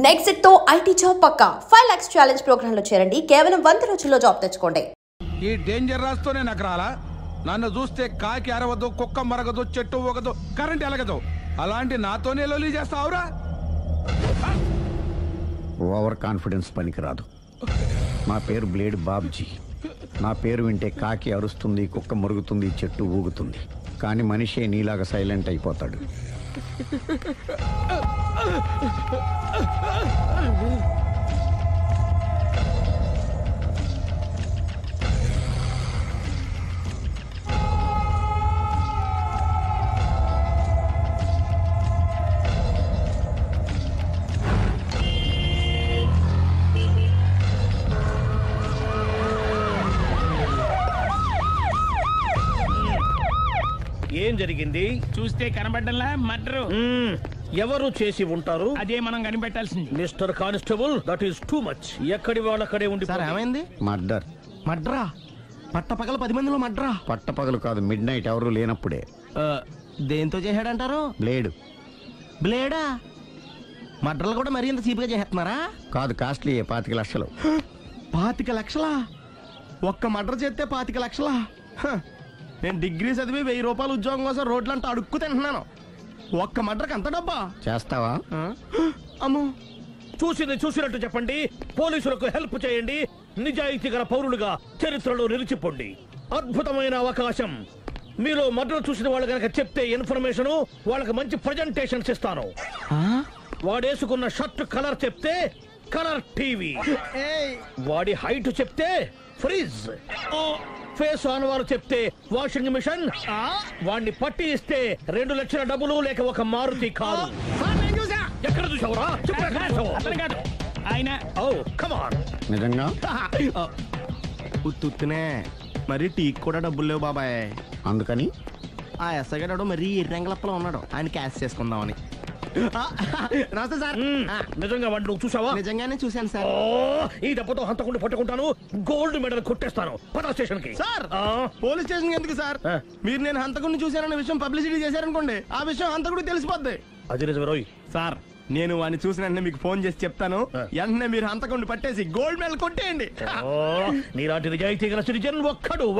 Next తో IT job పక్కా 5 lakhs challenge program లో చేరండి. కేవలం 100 రోజుల్లో జాబ్ తెచ్చుకోండి. ఈ డేంజర్ రాస్తూనే నాకు రాలా. నన్ను చూస్తే కాకి అరవదు, కుక్క మరగదు, చెట్టు ఊగదు, కరెంట్ ఎలగదు. అలాంటి నాతోనే లొలి చేస్తావురా? ఓవర్ కాన్ఫిడెన్స్ పనికిరాదు. నా పేరు బ్లేడ్ బాబ్జీ. నా పేరు వింటే కాకి అరుస్తుంది, కుక్క మురుగుతుంది, చెట్టు ఊగుతుంది. కానీ మనిషే నీలాగా సైలెంట్ అయిపోతాడు. ఏం జరిగింది? చూస్తే కనబడ్డంలా మర్డరు. ఎవరు చేసి ఉంటారు? అదే మనం కనిపెట్టాల్సింది. Mister constable, that is too much. ఎక్కడి వాళ్ళక్కడే ఉండి. సార్ ఏమైంది? మర్డర్. మడ్రా? పట్టపగల 10 మందిలో మడ్రా? పట్టపగలు కాదు, మిడ్ నైట్ ఎవరు లేనప్పుడే. దేంతో చేశాడంటారు? బ్లేడ్. బ్లేడా? మడ్రలు కూడా మరీ ఇంత చీప్గా చేస్తున్నారా? కాదు, కాస్ట్లీ. 25 లక్షలు. 25 లక్షలా? ఒక్క మడ్ర చేస్తే 25 లక్షలా? నేను డిగ్రీ చదివి 1000 రూపాయలు ఉద్యోగం కోసం రోడ్లంతా అడుక్కు తింటున్నాను. ఒక్క మడ్రకు అంత డబ్బా? చేస్తావా? అమ్మో. చూసినట్టు చెప్పండి. పోలీసులకు హెల్ప్ చేయండి. నిజాయితీ గల పౌరులుగా చరిత్రలో నిలిచిపోండి. అద్భుతమైన అవకాశం. మీలో మర్డర్ చూసిన వాళ్ళు కనుక చెప్తే ఇన్ఫర్మేషన్, వాళ్ళకి మంచి ప్రజెంటేషన్స్ ఇస్తాను. వాడేసుకున్న షర్ట్ కలర్ చెప్తే కలర్ టీవీ, వాడి హైట్ చెప్తే ఫ్రిజ్, ఫేస్ ఆన్ వారు చెప్తే వాషింగ్ మిషన్, వాడిని పట్టి ఇస్తే 2 లక్షల డబ్బులు లేక ఒక మారుతి కారు. ఎక్కడ చూసావురా? ఆయన నిజంగా ఉత్తునే మరి టీకి కూడా డబ్బులు లేవు బాబాయ్. అందుకని ఆ ఎస్ఐ గారు మరీ ఎర్రంగలప్పలో ఉన్నాడు. ఆయన క్యాష్ చేసుకుందామని. నమస్తే సార్. నిజంగా వాడిని నువ్వు చూసావా? నిజంగానే చూశాను సార్. ఈ దెబ్బతో హంతకుండా పట్టుకుంటాను, గోల్డ్ మెడల్ కొట్టేస్తాను. పద స్టేషన్ కి. సార్, పోలీస్ స్టేషన్ ఎందుకు సార్? మీరు నేను హంతకుడిని చూశానన్న విషయం పబ్లిసిటీ చేశారనుకోండి, ఆ విషయం హంతకుడికి తెలిసిపోద్ది. అది నిజమే రోయ్. సార్, నేను వాడిని చూసిన వెంటనే మీకు ఫోన్ చేసి చెప్తాను. వెంటనే మీరు హంతకుడిని పట్టేసి గోల్డ్ మెడల్ కొట్టేయండి. నీలాంటి నిజాయితీ గల సిటిజన్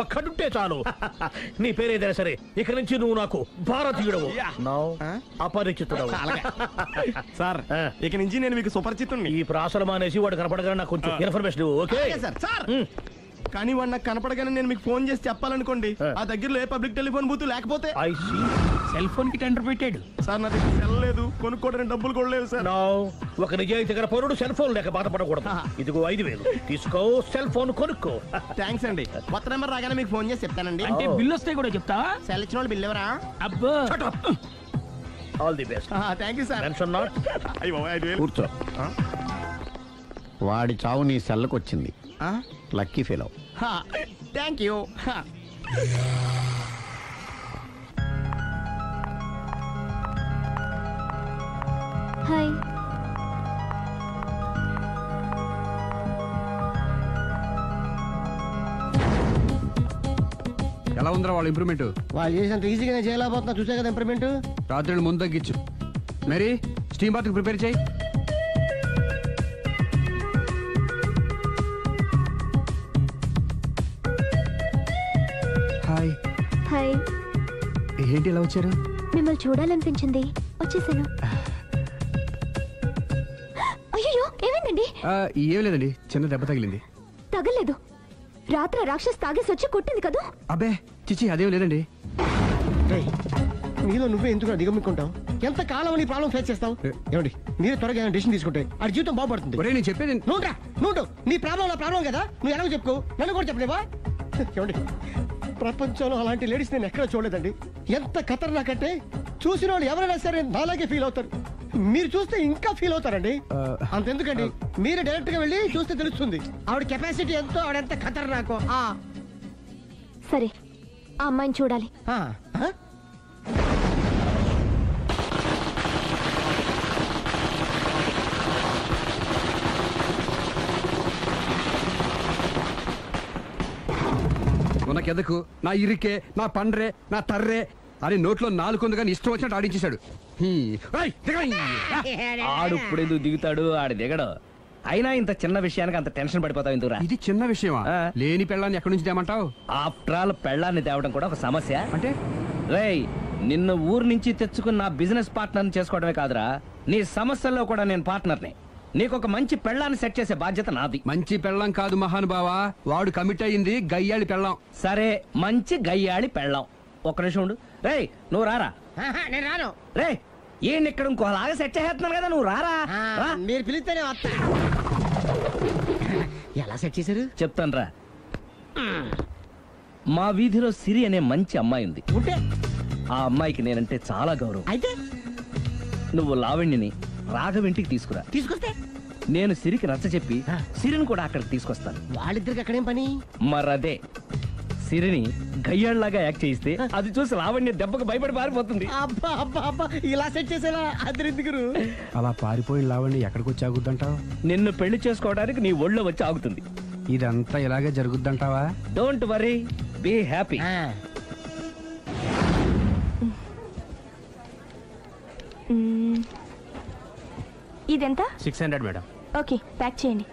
ఒక్కడుంటే చాలు. నీ పేరేదైనా సరే, ఇక నుంచి నువ్వు నాకు భారతీయుడవు, అపరిచితుడవు. సార్, ఇక నుంచి నేను మీకు సుపరిచితుడిని. ఈ ప్రాసలు మానేసి వాడు కనపడగానే నాకు కొంచెం ఇన్ఫర్మేషన్. Okay sir. సార్, కానీ వాడు నాకు కనపడగానే నేను మీకు ఫోన్ చేసి చెప్పాలనుకోండి, ఆ దగ్గరలో ఏ పబ్లిక్ టెలిఫోన్ బూత్ లేకపోతే. సెల్ ఫోన్ కి టెండర్ పెట్టాడు సార్. నా దగ్గర సెల్ లేదు, కొనుక్కోవడానికి డబ్బులు కూడా లేవు సార్. ఒక నిజాయితీ గల పౌరుడు సెల్ ఫోన్ లేక బాధపడకూడదు. ఇదిగో 5000 తీసుకో, సెల్ ఫోన్ కొనుక్కో. థ్యాంక్స్ అండి. కొత్త నెంబర్ రాగానే మీకు ఫోన్ చేసి చెప్తానండి. అంటే బిల్ వస్తే కూడా చెప్తా? సెల్ ఇచ్చిన వాళ్ళు బిల్ ఎవరా? అబ్బో. All the best. Thank you sir. Tension not. కూర్చో. వాడి చావు నీ సెల్లకు వచ్చింది. Lucky fellow. Thank you. Hi. ఎలా ఉందిరా వాళ్ళ ఇంప్రూవ్మెంట్? వాళ్ళు చేసినంత ఈజీగానే చేయలేకపోతున్నా. చూసే కదా ఇంప్రూవ్మెంట్. రాత్రి ముందు తగ్గించు. మరి స్టీమ్ బాత్ ప్రిపేర్ చేయి. హాయ్. హాయ్. ఏంటి ఎలా వచ్చారు? మిమ్మల్ని చూడాలనిపించింది, వచ్చేసాను. అయ్యో, ఏమైందండి? ఏం లేదండి, చిన్న దెబ్బ తగిలింది. తగలేదు. రాత్రి రాక్షస్ తాగేసి వచ్చి కొట్టింది కదా? అబ్బే చిచి, అదేం లేదండి. నీలో నువ్వే ఎందుకు దిగమ్ముకుంటావు? ఎంత కాలం నీ ప్రాబ్లం ఫేస్ చేస్తావు? ఏమండి, మీరే త్వరగా డిసిషన్ తీసుకుంటే ఆ జీవితం బాగుపడుతుంది. నేను చెప్పేది నువ్వు నీ ప్రాబ్లం కదా, నువ్వు ఎలాగో చెప్పుకో, నన్ను కూడా చెప్పలేవా? ఏమండి, ప్రపంచంలో అలాంటి లేడీస్ నేను ఎక్కడ చూడలేదండి. ఎంత ఖతర్నాకంటే చూసిన వాళ్ళు ఎవరైనా సరే నాలాగే ఫీల్ అవుతారు. మీరు చూస్తే ఇంకా ఫీల్ అవుతారండి. అంతెందుకండి, మీరు డైరెక్ట్ గా వెళ్ళి చూస్తే తెలుస్తుంది ఆవిడ కెపాసిటీ ఎంతో, ఆవిడెంత ఖతర్నాకో. సరే, ఆ అమ్మాయిని చూడాలి. నాకెందుకు, నా ఇరికే, నా పండ్రే, నా తర్రే అని నోట్లో 4 కానీ ఇష్టం వచ్చినట్టు ఆడించేశాడు. ఆడు ఇప్పుడు ఎందుకు దిగుతాడు, ఆడు దిగడు. అయినా ఇంత చిన్న విషయానికి అంత టెన్షన్ పడిపోతావు ఎందుకురా? ఇది చిన్న విషయమా? లేని పెళ్ళాన్ని ఎక్కడి నుంచి తేమంటావు? ఆఫ్టర్ ఆల్ పెళ్ళాన్ని తేవడం కూడా ఒక సమస్య అంటే? రేయ్, నిన్ను ఊరు నుంచి తెచ్చుకున్న నా బిజినెస్ పార్ట్నర్ని చేసుకోవడమే కాదురా, నీ సమస్యల్లో కూడా నేను పార్ట్నర్ని. నీకు ఒక మంచి పెళ్ళాన్ని సెట్ చేసే బాధ్యత నాది. మంచి పెళ్ళం కాదు మహానుభావా, వాడు కమిట్ అయ్యింది గయ్యాళి పెళ్ళం. సరే, మంచి గయ్యాళి పెళ్ళాం. ఒక్క నిమిషం ఉండు. రేయ్, నువ్వు రారా. నేను రాను. రే, ఈయన ఇక్కడ ఇంకోలాగా సెట్ చేస్తున్నాను కదా, నువ్వు రారా. మీరు పిలిస్తేనే వస్తా. ఎలా సెట్ చేశారు చెప్తాను రా. మా వీధిలో సిరి అనే మంచి అమ్మాయి ఉంది. ఉంటే ఆ అమ్మాయికి నేనంటే చాలా గౌరవం. అయితే నువ్వు లావణ్యని రాఘవింటికి తీసుకురా. తీసుకొస్తే నేను సిరికి నచ్చ చెప్పి సిరిని కూడా అక్కడికి తీసుకొస్తాను. వాళ్ళిద్దరికి అక్కడేం పని? మరదే, సిరిని గయ్యాళ్ళలాగా యాక్ట్ చేయిస్తే అది చూసి లావణ్య దెబ్బకు భయపడి పారిపోతుంది. అబ్బా అబ్బా అబ్బా, ఇలా సెట్ చేసేలా అద్దరెందుకు? అలా పారిపోయిన లావణ్ణి ఎక్కడికి వచ్చి ఆగుద్దంటావు? నిన్ను పెళ్లి చేసుకోవడానికి నీ ఒళ్ళో వచ్చి ఆగుతుంది. ఇదంతా ఇలాగే జరుగుద్దంటావా? Don't worry, be happy. ఇదెంత? 600 మేడం. ఓకే, ప్యాక్ చేయండి.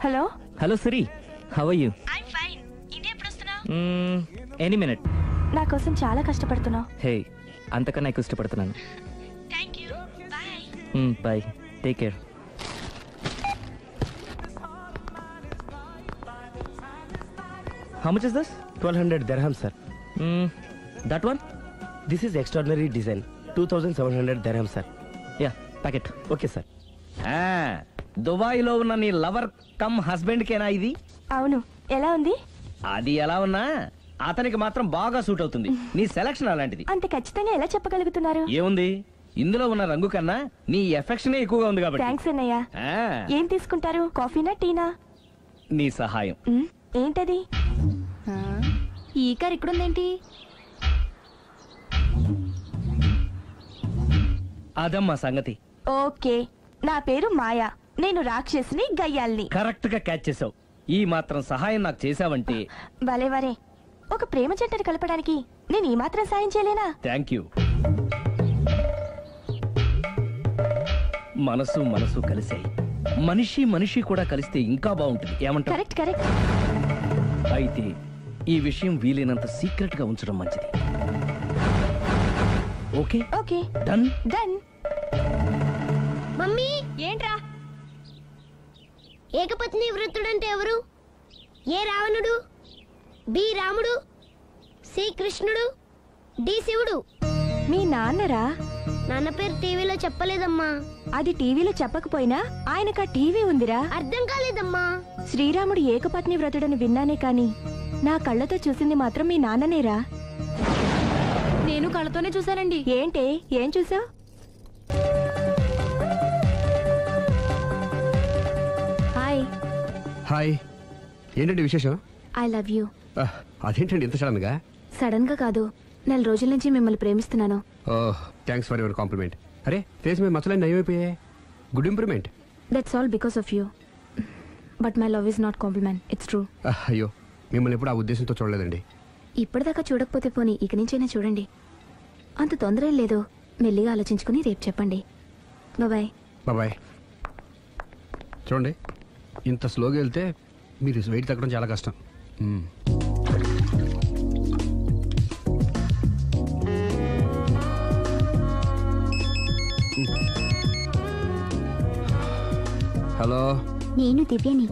Hello hello Siri, how are you? Any minute. నా కోసం చాలా కష్టపడుతున్నావు. హే, అంతకన్నా ఎక్కువ ఇష్టపడుతున్నాను. Bye, take care. How much is this? 1200 dirham, sir. That one? This is extraordinary design. 2700 dirham, sir. Yeah, pack it. Okay, sir. దుబాయ్లో ఉన్న నీ లవర్ కమ్ హస్బెండ్ కేనా ఇది? అవును. ఎలా ఉంది? అది ఎలా ఉన్నా అతనికి మాత్రం బాగా సూట్ అవుతుంది. నీ సెలక్షన్ అలాంటిది. అంత ఖచ్చితంగా ఎలా చెప్పగలుగుతున్నారు? ఏముంది, ఇందులో ఉన్న రంగు కన్నా నీ ఎఫెక్షన్ ఎక్కువగా ఉంది కాబట్టి. థ్యాంక్స్ అన్నయ్య. ఏం తీసుకుంటారు, కాఫీనా టీనా? నీ సహాయం. ఏంటది? ఈ కార్ ఇక్కడుందేంటి? అదమ్మా సంగతి. ఓకే, నా పేరు మాయా. నేను రాక్షసిని, గయ్యాల్ని. కరెక్ట్ గా క్యాచ్ చేసావు. ఈ మాత్రం సహాయం నాకు చేసావంటే. భలే వరే, ఒక ప్రేమ జంటని కలపడానికి నేను ఈ మాత్రం సాయం చేయలేనా? Thank you. మనసు మనసు కలిసాయి, మనిషి మనిషి కూడా కలిస్తే ఇంకా బాగుంటుంది. ఏమంటావు? Correct correct. అయితే ఈ విషయం వీలైనంత సీక్రెట్ గా ఉంచడం మంచిది. Okay okay, done done. Mummy, ఏంట్రా? ఏకపత్ని వృత్తుడంటే ఎవరు? ఏ రావణుడు, బి రాముడు, సి కృష్ణుడు, డి శివుడు. మీ నాన్నరా? నాన్న పేరు టీవీలో చెప్పలేదమ్మా. అది టీవీలో చెప్పకపోయినా ఆయనకా టీవీ ఉందిరా. అర్థం కాలేదమ్మా. శ్రీరాముడు ఏకపత్ని వ్రతుడని విన్నానే కాని నా కళ్ళతో చూసింది మాత్రం మీ నాన్ననేరా. నేను కళ్ళతోనే చూశానండి. ఏంటే, ఏం చూసావు? హాయ్. హాయ్. ఏంటండి విశేషం? I love you. అదేంటండి ఇంత సడన్ గా? సడన్ గా కాదు, నెల రోజుల నుంచి మిమ్మల్ని ప్రేమిస్తున్నాను. Thanks for your compliment. అరే, ఫేస్ మీద మచ్చలన్నీ నయమైపోయాయి. Good improvement. That's all because of you. But my love is not compliment, it's true. అయ్యో, మిమ్మల్ని ఎప్పుడు ఆ ఉద్దేశంతో చూడలేదండి. ఇప్పటిదాకా చూడకపోతే పోనీ ఇక నుంచైనా చూడండి. అంత తొందర ఏం లేదు, మెల్లిగా ఆలోచించుకుని రేపు చెప్పండి. బాయ్. బాయ్. చూడండి, ఇంత స్లోగా వెళ్తే మీరు వెయిట్ తగ్గడం చాలా కష్టం. హలో, నేను దివ్యని.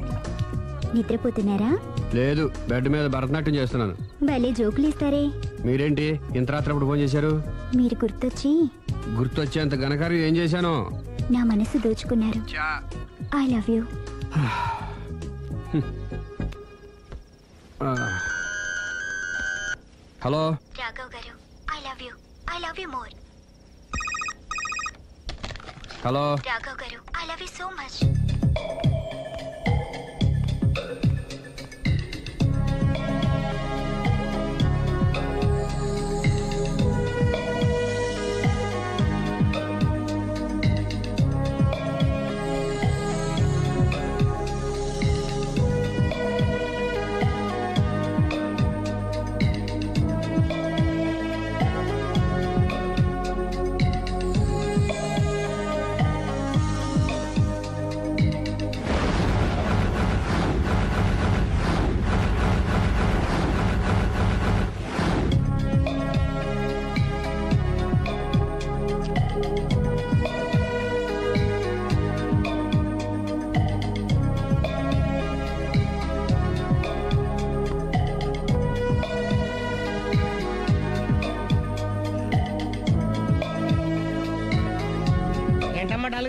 నిద్రపోతున్నారా? లేదు, బెడ్ మీద భరతనాట్యం చేస్తున్నాను. భలే జోకులు ఇస్తారే. మీరేంటి ఇంత రాత్రి అప్పుడు ఫోన్ చేశారు? మీరు గుర్తొచ్చి. గుర్తొచ్చేంత ఘనకార్యం ఏం చేశాను? నా మనసు దోచుకున్నారు. I love you. Hello Raghav garu, I love you more. Hello Raghav garu, I love you so much.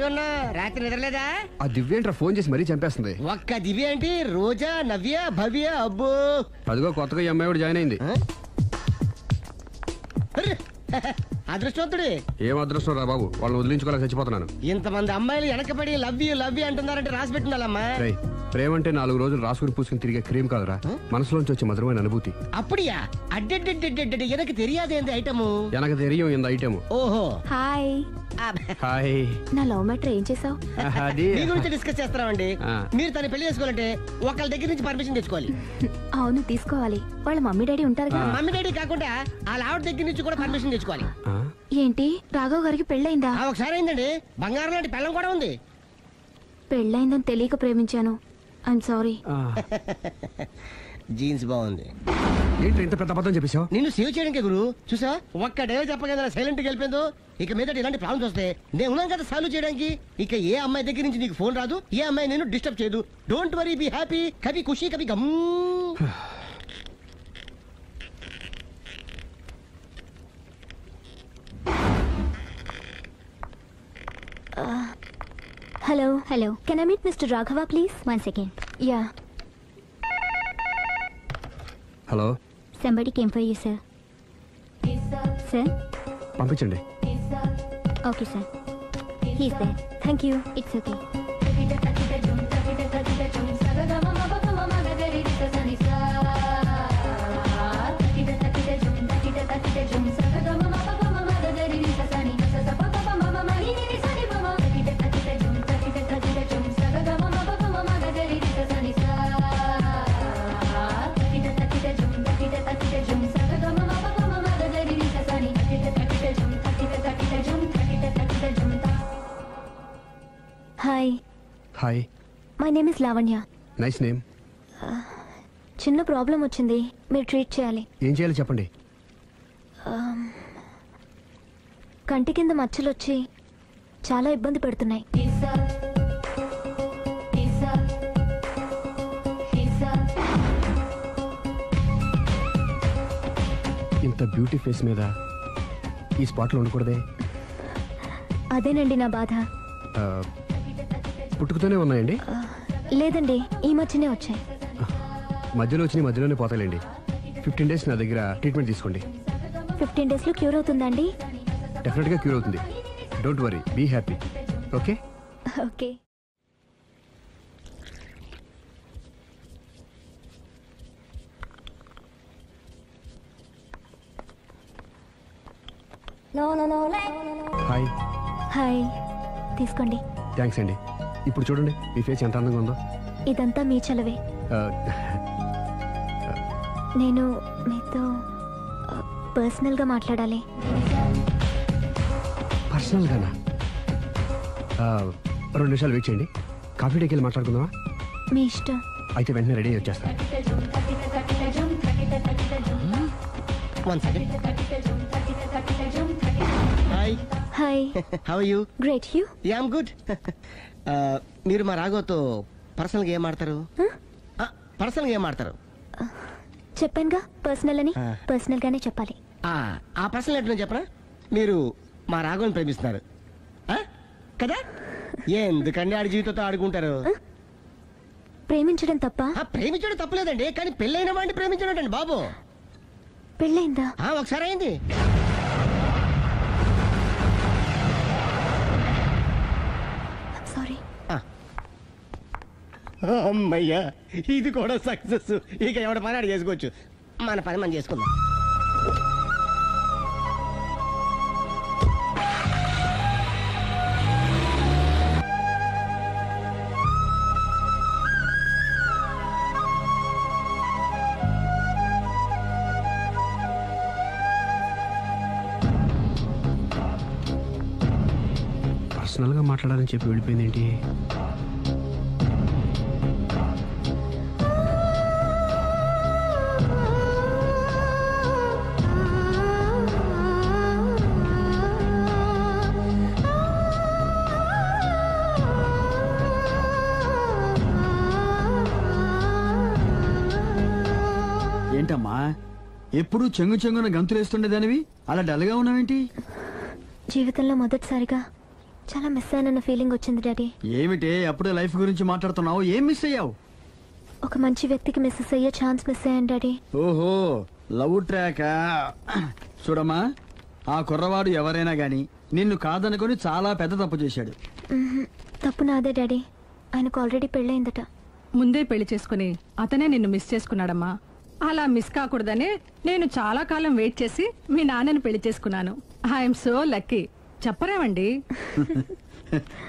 మామూలుగా ఉన్నా రాత్రి నిద్రలేదా? ఆ దివ్య ఏంట్రా ఫోన్ చేసి మరీ చంపేస్తుంది. ఒక్క దివ్య ఏంటి, రోజా, నవ్య, భవ్య, అబ్బో. అదిగో కొత్తగా ఈ అమ్మాయి కూడా జాయిన్ అయింది. అదృష్టవంతుడి. ఏం అదృష్టం రా బాబు, వాళ్ళని వదిలించుకోలేక చచ్చిపోతున్నాను. ఇంతమంది అమ్మాయిలు వెనకబడి లవ్ యూ అంటున్నారంటే రాసి పెట్టిండాలమ్మా. ప్రేమ అంటే 4 రోజులు రాసుకుని పూసుకుని తిరిగే క్రీమ్ కాదురా, మనసులోంచి వచ్చే మధురమైన అనుభూతి. అప్పుడియా? అడ్డెడ్డెడ్డెడ్డెడ్ ఎనకు తెలియదేంది ఐటము. ఎనకు తెలియం ఇంత ఐటమ్. ఓహో హాయ్. హాయ్. నా లవ్ మ్యాటర్ ఏం చేసావు? అది మీ గురించి డిస్కస్ చేస్తామండి. మీరు తన పెళ్లి చేసుకోవాలంటే ఒకళ్ళ దగ్గర నుంచి పర్మిషన్ తెచ్చుకోవాలి. అవును తీసుకోవాలి. వాళ్ళ మమ్మీ డాడీ ఉంటారు కదా. మమ్మీ డాడీ కాకుండా వాళ్ళ ఆవిడ దగ్గర నుంచి కూడా పర్మిషన్ తెచ్చుకోవాలి. ఏంటి రాఘవ్ గారికి పెళ్ళైందా? ఒకసారి అయిందండి. బంగారం లాంటి పెళ్ళం కూడా ఉంది. పెళ్ళైందని తెలియక ప్రేమించాను. I'm sorry. జీన్స్ బాగుంది. ఏంటి ఇంత పెద్ద అబద్ధం చెప్పేశావు? నిన్ను సేవ్ చేయడానికి గురు. చూసా ఒక్క డే చెప్పగల సైలెంట్ గా వెళ్ళిపోయిందో. ఇక మీద ఇలాంటి ప్రాబ్లమ్స్ వస్తే నేను ఉన్నాం కదా సాల్వ్ చేయడానికి. ఇక ఏ అమ్మాయి దగ్గర నుంచి నీకు ఫోన్ రాదు, ఏ అమ్మాయి నేను డిస్టర్బ్ చేయదు. Don't worry, be happy. Kabhi Khushi Kabhi Gham. Hello. Can I meet Mr. Raghava, please? 1 second. Yeah. Hello. Somebody came for you, sir. Sir? పంపించండి. Okay, sir. He's there. Thank you. It's okay. Hi. Hi. My name is Lavanya. Nice name. చిన్న problem వచ్చింది, మీరు treat చేయాలి. ఏం చేయాలో చెప్పండి. కంటి కింద మచ్చలు వచ్చి చాలా ఇబ్బంది పెడుతున్నాయి. ఇంత బ్యూటీ ఫేస్ మీద ఈ స్పాట్లో ఉండకూడదే. అదేనండి నా బాధ. పుట్టుకతోనే ఉన్నాయండి? లేదండి, ఈ మధ్యనే వచ్చాయి. మధ్యలో వచ్చి మధ్యలోనే పోతాయండి. 15 days నా దగ్గర ట్రీట్మెంట్ తీసుకోండి. 15 days లో క్యూర్ అవుతుందండి? డెఫినెట్గా క్యూర్ అవుతుంది. Don't worry, be happy. Okay okay. Hi. Hi. తీసుకోండి. థ్యాంక్స్ అండి. ఇప్పుడు చూడండి మీ ఫేస్ ఎంత అందంగా ఉందో. ఇదంతా మీ చలవే. నేను మీతో పర్సనల్గా మాట్లాడాలి. పర్సనల్గానా? 2 నిమిషాలు వెయిట్ చేయండి. కాఫీ డేకి వెళ్ళి మాట్లాడుకుందామా? మీ ఇష్టం. అయితే వెంటనే రెడీ వచ్చేస్తాను. Hi. Hi. How are you? Great. You? Ya I'm good. మీరు మా రాఘవతో పర్సనల్గా ఏం ఆడతారు? పర్సనల్గా ఏం ఆడతారు? చెప్పానుగా పర్సనల్ అని. పర్సనల్ గానే చెప్పాలి. ఆ పర్సనల్ ఏంటో చెప్పనా? మీరు మా రాఘవని ప్రేమిస్తున్నారు కదా? ఎందుకండి ఆడి జీవితంతో ఆడుకుంటారు? ప్రేమించడం తప్ప? ప్రేమించడం తప్పలేదండి, కానీ పెళ్ళైన వాడిని ప్రేమించడం అండి బాబు. పెళ్ళైందా? ఒకసారి అయింది. సారీ. అమ్మయ్యా, ఇది కూడా సక్సెస్. ఇక ఎవడ పని ఆడు చేసుకోవచ్చు. మన పని మనం చేసుకుందాం. పర్సనల్గా మాట్లాడాలని చెప్పి వెళ్ళిపోయింది ఏంటి? ఏంటమ్మా ఎప్పుడు చెంగు చెంగున గంతులేస్తుండేదానివి అలా డల్గా ఉన్నావేంటి? జీవితంలో మొదటిసారిగా చాలా మిస్ అయిన ఫీలింగ్ వచ్చింది డాడీ. ఏమిటే అప్పుడే లైఫ్ గురించి మాట్లాడుతున్నావు? ఏం మిస్ అయ్యావు? ఒక మంచి వ్యక్తికి మిస్సెస్ అయ్యే ఛాన్స్ మిస్ అయ్యాను డాడీ. ఓహో, లవ్ ట్రాక్. చూడమ్మా, ఆ కుర్రవాడు ఎవరైనా గాని నిన్ను కాదనుకొని చాలా పెద్ద తప్పు చేశాడు. తప్పు నాదే డాడీ. ఆయనకు ఆల్రెడీ పెళ్ళయిందట. ముందే పెళ్లి చేసుకుని అతనే నిన్ను మిస్ చేసుకున్నాడమ్మా. అలా మిస్ కాకూడదని నేను చాలా కాలం వెయిట్ చేసి మీ నాన్నని పెళ్లి చేసుకున్నాను. I'm so lucky. చెప్పరేమండి?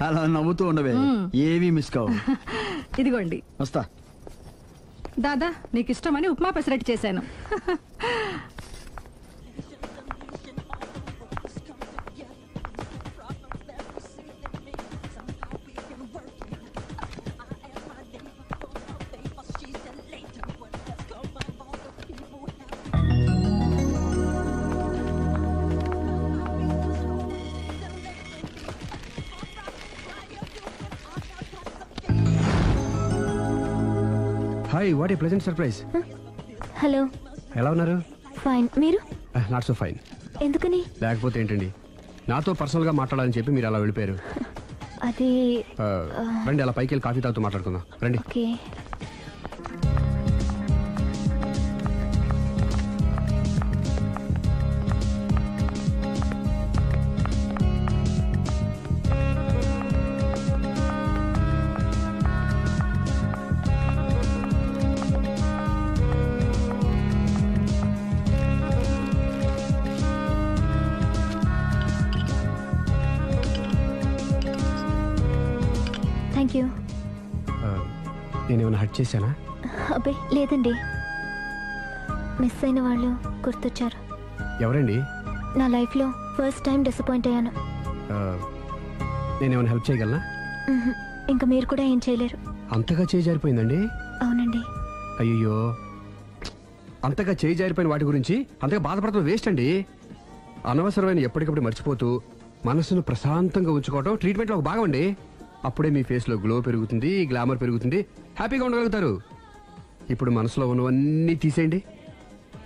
అలా నవ్వుతూ ఉండవే, ఏమీ మిస్ కావు. ఇదిగోండి. వస్తా. దాదా, నీకు ఇష్టమని ఉప్మా పెసరట్టు చేశాను. Hi, what a pleasant surprise. Hello, ఎలా ఉన్నారు? ఫైన్. మీరు? Not so fine. ఎందుకని? లేకపోతే ఏంటండి, నాతో పర్సనల్గా మాట్లాడాలని చెప్పి మీరు అలా వెళ్ళిపోయారు. అది రండి, అలా పైకి వెళ్ళి కాఫీ తాగుతూ మాట్లాడుకుందాం. రండి. ఓకే. Thank you. నేనేమైనా హర్ట్ చేశానా? అబ్బే లేదండి, మిస్ అయిన వాళ్ళు గుర్తొచ్చారు. ఎవరండి? నా లైఫ్లో ఫస్ట్ టైం డిసప్పాయింట్ అయ్యాను. నేనేమైనా హెల్ప్ చేయగలనా? ఇంకా మీరు కూడా ఏం చేయలేరు. అంతగా చేయి జారిపోయిందండి? అవునండి. అయ్యో, అంతగా చేయి జారిపోయిన వాటి గురించి అంతగా బాధపడటం వేస్ట్ అండి. అనవసరమైన ఎప్పటికప్పుడు మర్చిపోతూ మనసును ప్రశాంతంగా ఉంచుకోవటం ట్రీట్మెంట్లో ఒక భాగం అండి. అప్పుడే మీ ఫేస్లో గ్లో పెరుగుతుంది, గ్లామర్ పెరుగుతుంది, హ్యాపీగా ఉండగలుగుతారు. ఇప్పుడు మనసులో ఉన్నవన్నీ తీసేయండి.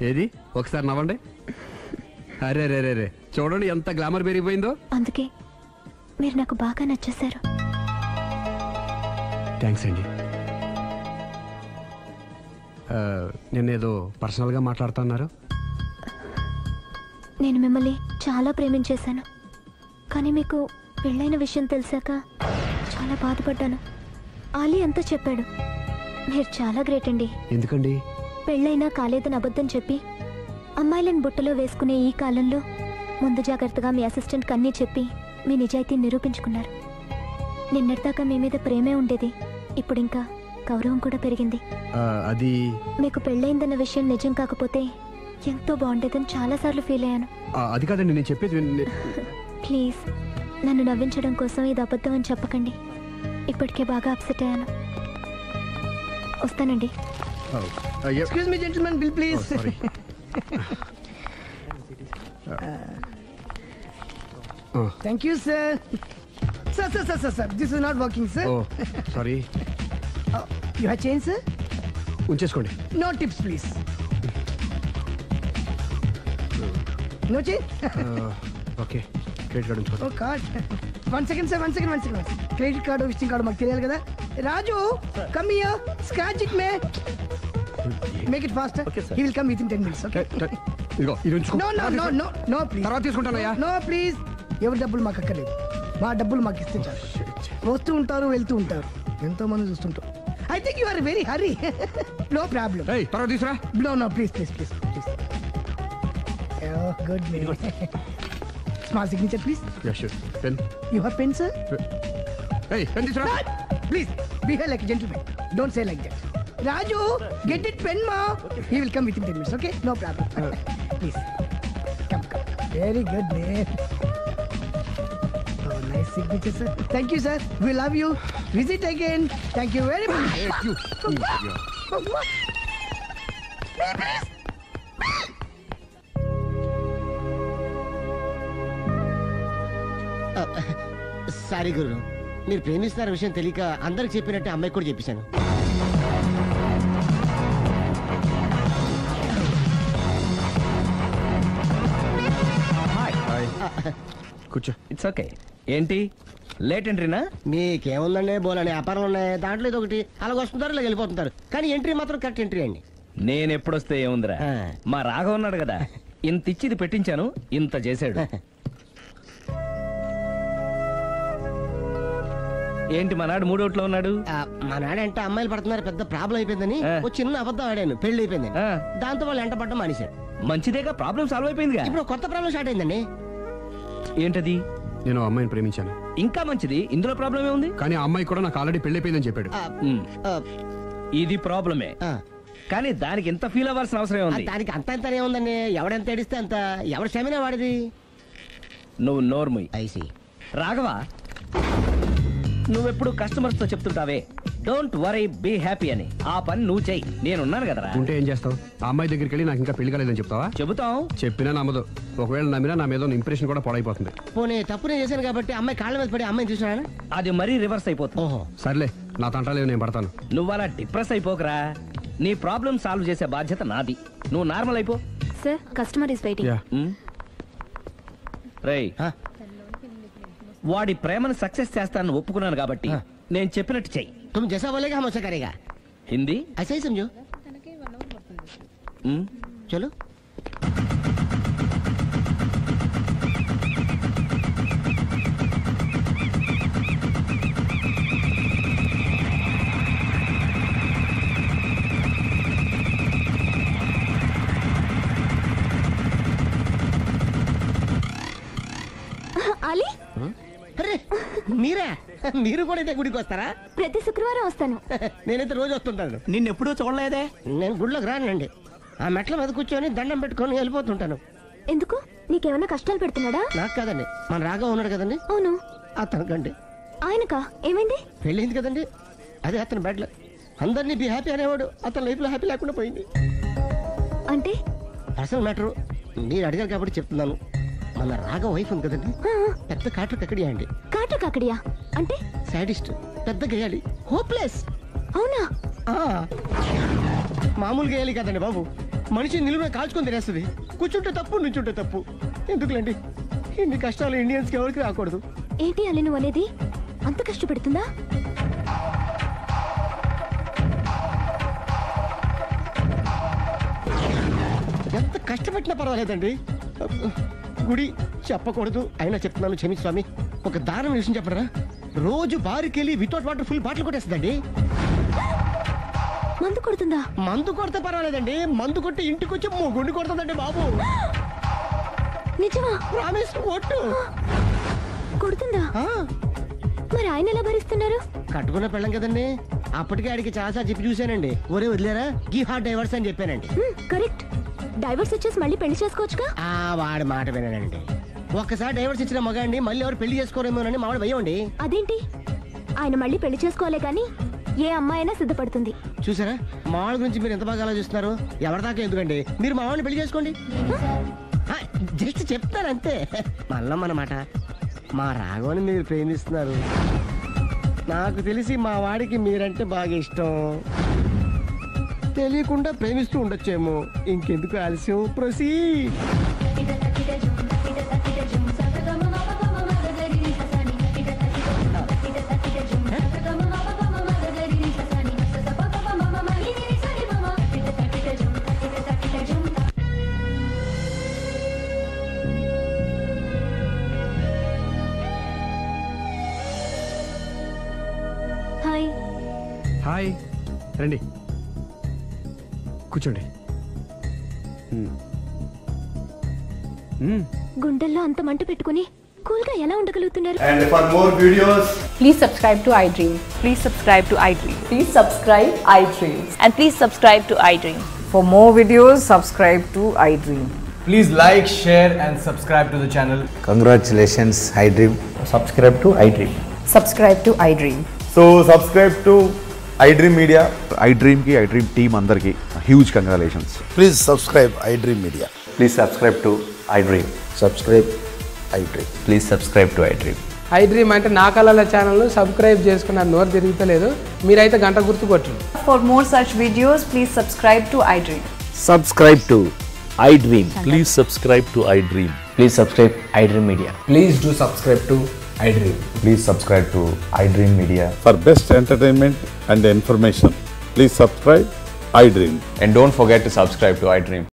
ఏది, ఒకసారి నవ్వండి. అరే రే రే రే, చూడండి ఎంత గ్లామర్ పెరిగిపోయిందో. అందుకే మీరు నాకు బాగా నచ్చేశారు. థ్యాంక్స్ అండి. నేనేదో పర్సనల్గా మాట్లాడుతున్నారు. నేను మిమ్మల్ని చాలా ప్రేమించేశాను, కానీ మీకు పెళ్ళైన విషయం తెలిసాక చాలా బాధపడ్డాను. ఆలీ అంతా చెప్పాడు. మీరు చాలా గ్రేట్ అండి. ఎందుకండి? పెళ్ళైనా కాలేదని అబద్ధం చెప్పి అమ్మాయిలను బుట్టలో వేసుకునే ఈ కాలంలో ముందు జాగ్రత్తగా మీ అసిస్టెంట్కి అన్నీ చెప్పి మీ నిజాయితీ నిరూపించుకున్నారు. నిన్నటిదాకా మీ మీద ప్రేమే ఉండేది, ఇప్పుడు ఇంకా గౌరవం కూడా పెరిగింది. అది మీకు పెళ్ళైందన్న విషయం నిజం కాకపోతే ఎంతో బాగుండేదని చాలాసార్లు ఫీల్ అయ్యాను. అది కాదండి నేను చెప్పేది. ప్లీజ్ నన్ను నవ్వించడం కోసం ఇది అబద్ధం అని చెప్పకండి. ఇప్పటికే బాగా అప్సెట్ అయ్యాను. వస్తానండి. Excuse me gentlemen, bill please. Thank you sir. Sir this is not working sir. Sorry. You have change sir? ఉంచేసుకోండి. No tips please. No change? Okay, credit card ఉంచుకో. Oh card. One second sir, one second. Credit card, visiting card మాకు తెలియాలి కదా. Raju, come here, scratch it may. Make it fast. He will come within 10 minutes. Okay. ఇదిగో ఇది ఉంచుకో. No please. తర్వాత తీసుకుంటానయ్యా. No please. ఎవరి డబ్బులు మాకు అక్కర్లేదు, మా డబ్బులు మాకు ఇస్తే చాలు. వస్తూ ఉంటారు, వెళ్తూ ఉంటారు, ఎంతో మంది చూస్తుంటారు. I think you are very hurry. No problem. తర్వాత తీసురా. No please. Good may. Small signature please. Pen. You have pen sir? Pen తీసురా. Please behave like a gentleman. Don't say like that. Raju, get it pen ma. He will come within 10 minutes. Okay, no problem. Please come. Very good man. Oh, nice signature, sir. Thank you, sir. We love you. Visit again. Thank you very much. Thank you. Sorry guru, మీరు ప్రేమిస్తున్న విషయం తెలియక అందరికి చెప్పినట్టే అమ్మాయికి కూడా చెప్పేశాను. కూర్చో. It's okay. ఏంటి లేట్ ఎంట్రీనా? మీకేముందండి బోలని వ్యాపారాలు ఉన్నాయి, దాంట్లో ఇది ఒకటి అలాగ వస్తుంటారు ఇలా వెళ్ళిపోతుంటారు, కానీ ఎంట్రీ మాత్రం కరెక్ట్ ఎంట్రీ అండి. నేను ఎప్పుడొస్తే ఏముందిరా, మా రాఘవ ఉన్నాడు కదా, ఇంత ఇచ్చి ఇది పెట్టించాను, ఇంత చేశాడు. ఏంటి మనాడు మూడోట్లో ఉన్నాడు? మనాడంటే అమ్మాయిలు పడుతున్నారు, పెద్ద ప్రాబ్లం అయిపోయిందని ఒక చిన్న అబద్ధం ఆడాను, పెళ్లి అయిపోయింది. దాంతో వాళ్ళు ఎంట పడ్డం మానేశారు. మంచిదేగా, ప్రాబ్లం సాల్వ్ అయిపోయిందిగా. ఇప్పుడు కొత్త ప్రాబ్లం స్టార్ట్ అయిందండి. ఏంటది? నేను అమ్మాయిని ప్రేమించాను. ఇంకా మంచిది, ఇందులో ప్రాబ్లం ఏముంది? కానీ ఆ అమ్మాయి కూడా నాకు ఆల్రెడీ పెళ్లి అయిపోయిందని చెప్పాడు. ఇది ప్రాబ్లమే, కానీ దానికి ఎంత ఫీల్ అవ్వాల్సిన అవసరం ఉంది? దానికి అంత ఎంత ఏముందండి, ఎవడెంత ఏడిస్తే అంత, ఎవరి క్షమినా వాడిది. నువ్వు నోర్ముయ్. ఐసి రాఘవ, నువ్వెప్పుడు కస్టమర్స్ తో చెప్తుంటావే డోంట్ వరీ బీ హ్యాపీ అని, ఆ పని నువ్వు చెయ్యి, నేనున్నాను కదరా. ఉంటే ఏం చేస్తావు? ఆ అమ్మాయి దగ్గరికి వెళ్ళి నాకు ఇంకా పెళ్లి కాలేదని చెప్తావా? చెబుతాం. చెప్పినా నమ్మదు. ఒకవేళ నమ్మినా నా మీద ఇంప్రెషన్ కూడా పాడైపోతుంది. పోనీ తప్పు నేను చేశాను కాబట్టి అమ్మాయి కాళ్ళ మీద పడి అమ్మాయిని చూసినా అది మరీ రివర్స్ అయిపోతుంది. ఓహో సర్లే, నా తంటాలేవు, నేను పడతాను. నువ్వు అలా డిప్రెస్ అయిపోకరా, నీ ప్రాబ్లం సాల్వ్ చేసే బాధ్యత నాది, నువ్వు నార్మల్ అయిపో. Sir, customer is waiting. రేయ్, వాడి ప్రేమను సక్సెస్ చేస్తానని ఒప్పుకున్నాను కాబట్టి నేను చెప్పినట్టు చెయ్యి. तुम जैसा बोलेगा हम वैसा करेगा. हिंदी ऐसा ही समझो. चलो. అలీ, అరే మీరా? మీరు కూడా ఇదే గుడికి వస్తారా? ప్రతి శుక్రవారం వస్తాను. నేనైతే రోజు వస్తుంటాను. నిన్నెప్పుడూ చూడలేదే. నేను గుడిలోకి రానండి, ఆ మెట్ల మీద కూర్చొని దండం పెట్టుకొని వెళ్ళిపోతుంటాను. ఎందుకు? నీకేమైనా కష్టాలు పెడుతున్నాడా? నాకు కాదండి, మన రాఘవ ఉన్నాడు కదండి. అవును. అతనికండి. ఆయనకా? ఏమైంది? పెళ్ళైంది కదండి, అదే అతని బెడ్ లో అందరినీ బి హ్యాపీ అనేవాడు, అతని లైఫ్ లో హ్యాపీ లేకుండా పోయింది. అంటే పర్సనల్ మ్యాటర్, మీరు అడిగారు కాబట్టి చెప్తున్నాను. మన రాఘవ వైఫ్ ఉంది కదండి, పెద్ద కాటర్ కక్కడియా అండి. కాటర్ కక్కడియా అంటే? సాడిస్ట్, పెద్ద గేయాలి, హోప్లెస్. అవునా? మామూలు గేయాలి కదండి బాబు, మనిషి నిలువున కాల్చుకొని తినేస్తుంది. కూర్చుంటే తప్పు, నుంచుంటే తప్పు. ఎందుకులేండి ఇన్ని కష్టాలు ఇండియన్స్ కి ఎవరికి రాకూడదు. ఏంటి అలీ నువ్వు అనేది? అంత కష్టపెడుతుందా? ఎంత కష్టపెట్టినా పర్వాలేదండి. గుడి చెప్పకూడదు, అయినా చెప్తున్నాను, క్షమించు స్వామి. ఒక దారుణ విషయం చెప్పరా, రోజు బారికి వెళ్ళి వితౌట్ వాటర్ ఫుల్ బాటిల్ కొట్టేస్తుందండి. మందు కొడుతుందా? మందు కొడితే పర్వాలేదండి, మందు కొట్టి ఇంటికి వచ్చి గుండి కొడుతుందండి బాబు. నిజమా? ప్రామిస్, ఒట్టు. కొడుతుందా? మరి ఆయన ఎలా భరిస్తున్నారు? కట్టుకున్న పెళ్ళం కదండి, అప్పటికే ఆడికి చాలాసార్లు చెప్పి చూశానండి. ఒరే వదిలేరా, గీ హార్ట్ డైవర్స్ అని చెప్పానండి. కరెక్ట్. డైవర్స్ ఇచ్చేసి మళ్ళీ పెళ్లి చేసుకోవచ్చుగా. వాడి మాట వినండి, ఒక్కసారి డైవర్స్ ఇచ్చిన మగాండి మళ్ళీ ఎవరు పెళ్లి చేసుకోరేమోనని మావాడు భయండి. అదేంటి? ఆయన మళ్ళీ పెళ్లి చేసుకోలే కానీ ఏ అమ్మాయి అయినా సిద్ధపడుతుంది. చూసారా, మావాడి గురించి మీరు ఎంత బాగా ఆలోచిస్తున్నారు. ఎవరిదాకా ఎందుకండి, మీరు మావాడిని పెళ్లి చేసుకోండి. జస్ట్ చెప్తాను అంతే. మళ్ళీ మన మాట, మా రాఘవని మీరు ప్రేమిస్తున్నారు. నాకు తెలిసి మా వాడికి మీరంటే బాగా ఇష్టం. తెలియకుండా ప్రేమిస్తూ ఉండొచ్చేమో. ఇంకెందుకు ఆలస్యం, ప్రొసీడ్. హాయ్. హాయ్, రండి కూర్చోండి. గుండెల్లో అంత మంట పెట్టుకుని కూల్గా ఎలా ఉండగలుగుతున్నారు? And for more videos, please subscribe to iDream. Please subscribe to iDream. Please subscribe iDream. And please subscribe to iDream. For more videos, subscribe to iDream. please like, share and subscribe to the channel. Congratulations, iDream. Subscribe to iDream. Subscribe to iDream. So subscribe to iDream Media. iDream ki iDream team andarki huge congratulations. Please subscribe iDream Media. Please subscribe to iDream. Subscribe iDream. Please subscribe to iDream. iDream అంటే నా కళల channel subscribe చేసుకున్న నోరు తిరుగుతలేదు, మీరైతే గంట గుర్తు కొట్టండి. For more such videos, please subscribe to iDream. Subscribe to iDream. Please subscribe to iDream. Please subscribe iDream Media. Please do subscribe to iDream. Please subscribe to iDream Media. For best entertainment and information, please subscribe iDream. And don't forget to subscribe to iDream.